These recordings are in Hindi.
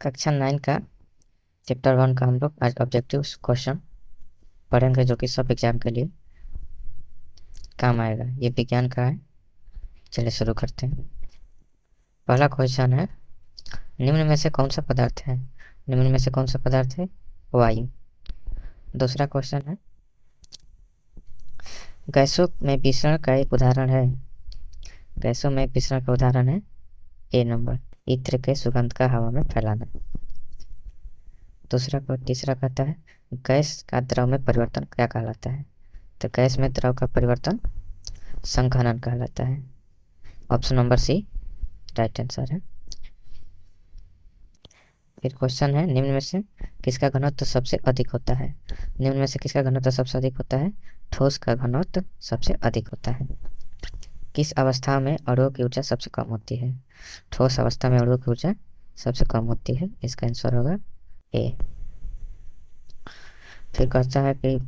कक्षा 9 का चैप्टर 1 का हम लोग आज ऑब्जेक्टिव क्वेश्चन पढ़ेंगे, जो कि सब एग्जाम के लिए काम आएगा। ये विज्ञान का है। चलिए शुरू करते हैं। पहला क्वेश्चन है, निम्न में से कौन सा पदार्थ है? निम्न में से कौन सा पदार्थ है? वायु। दूसरा क्वेश्चन है, गैसों में विसरण का एक उदाहरण है। गैसों में विसरण का उदाहरण है ए नंबर, इत्र के सुगंध का हवा में फैलाना। तीसरा कहता है, गैस का द्रव में परिवर्तन क्या कहलाता है? तो गैस में द्रव का परिवर्तन संघनन कहलाता है। Option number C right answer है। फिर क्वेश्चन है, निम्न में से किसका घनत्व सबसे अधिक होता है? निम्न में से किसका घनत्व सबसे अधिक होता है? ठोस का घनत्व सबसे अधिक होता है। किस अवस्था में अणुओं की ऊर्जा सबसे कम होती है? ठोस अवस्था में अणुओं की ऊर्जा सबसे कम होती है। इसका आंसर होगा ए। फिर कहता है कि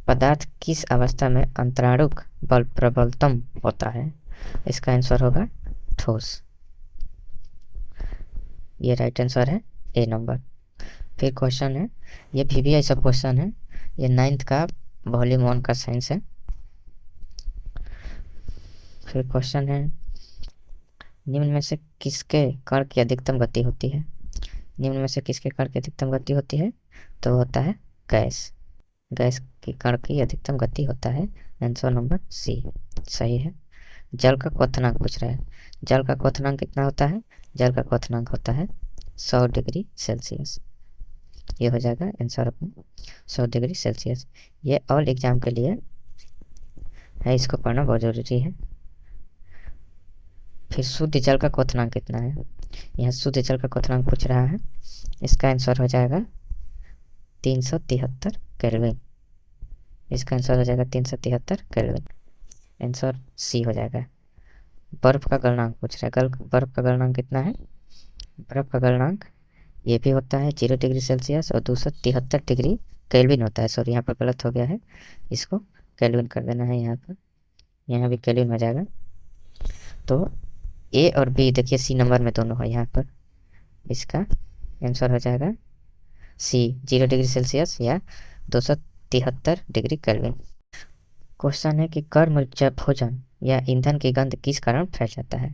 पदार्थ किस अवस्था में अंतराणुक बल प्रबलतम होता है? इसका आंसर होगा ठोस। ये राइट आंसर है ए नंबर। फिर क्वेश्चन है, ये भी ऐसा क्वेश्चन है, ये 9th का वॉल्यूम 1 का साइंस है। फिर क्वेश्चन है, निम्न में से किसके कण की अधिकतम गति होती है? निम्न में से किसके कण की अधिकतम गति होती है? तो होता है गैस। गैस की कण की अधिकतम गति होता है। आंसर नंबर सी सही है। जल का क्वथनांक पूछ रहा है। जल का क्वथनांक कितना होता है? जल का क्वथनांक होता है 100 डिग्री सेल्सियस। ये हो जाएगा आंसर अपना 100 डिग्री सेल्सियस। ये ऑल एग्जाम के लिए है, इसको पढ़ना बहुत जरूरी है। फिर शुद्ध जल का क्वथनांक कितना है? यहाँ शुद्ध जल का क्वथनांक पूछ रहा है। इसका आंसर हो जाएगा 373 केल्विन। इसका आंसर हो जाएगा 373 केल्विन। आंसर सी हो जाएगा। बर्फ का गलनांक पूछ रहा है। बर्फ का गलनांक कितना है? बर्फ का गलनांक ये भी होता है 0 डिग्री सेल्सियस और 273 डिग्री केल्विन होता है। सॉरी, यहाँ पर गलत हो गया है, इसको केल्विन कर देना है। यहाँ पर यहाँ भी केल्विन हो जाएगा। तो ए और बी देखिए सी नंबर में दोनों है यहाँ पर। इसका आंसर हो जाएगा सी 0 डिग्री सेल्सियस या 273 डिग्री केल्विन। क्वेश्चन है कि कर्म भोजन या ईंधन की गंध किस कारण फैल जाता है?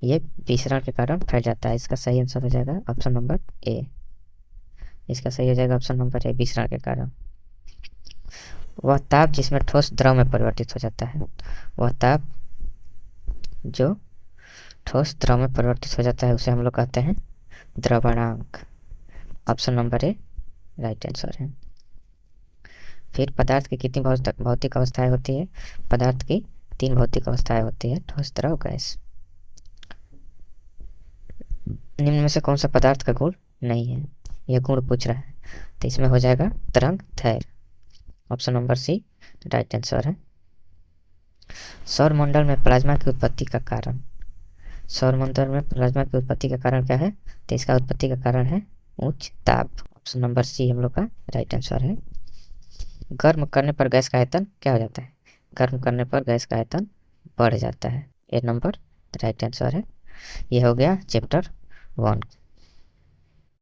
ये विसरण के कारण फैल जाता है। इसका सही आंसर हो जाएगा ऑप्शन नंबर ए। इसका सही हो जाएगा ऑप्शन नंबर ए, विसरण के कारण। वह ताप जिसमें ठोस द्रव में परिवर्तित हो जाता है। वह ताप जो ठोस द्रव में परिवर्तित हो जाता है उसे हम लोग कहते हैं द्रवणांक। Option number A right answer है। फिर पदार्थ की कितनी भौतिक अवस्थाएं होती है? पदार्थ की 3 भौतिक अवस्थाएं होती है, ठोस, द्रव, गैस। निम्न में से कौन सा पदार्थ का गुण नहीं है? यह गुण पूछ रहा है, तो इसमें हो जाएगा तरंग धैर्य। Option number C right answer है। सौर मंडल में प्लाज्मा की उत्पत्ति का कारण। सौर मंडल में प्लाज्मा की उत्पत्ति का कारण क्या है? तो इसका उत्पत्ति का कारण है उच्च ताप। ऑप्शन नंबर सी हम लोग का राइट आंसर है। गर्म करने पर गैस का आयतन क्या हो जाता है? गर्म करने पर गैस का आयतन बढ़ जाता है। ए नंबर राइट आंसर है। ये हो गया चैप्टर 1।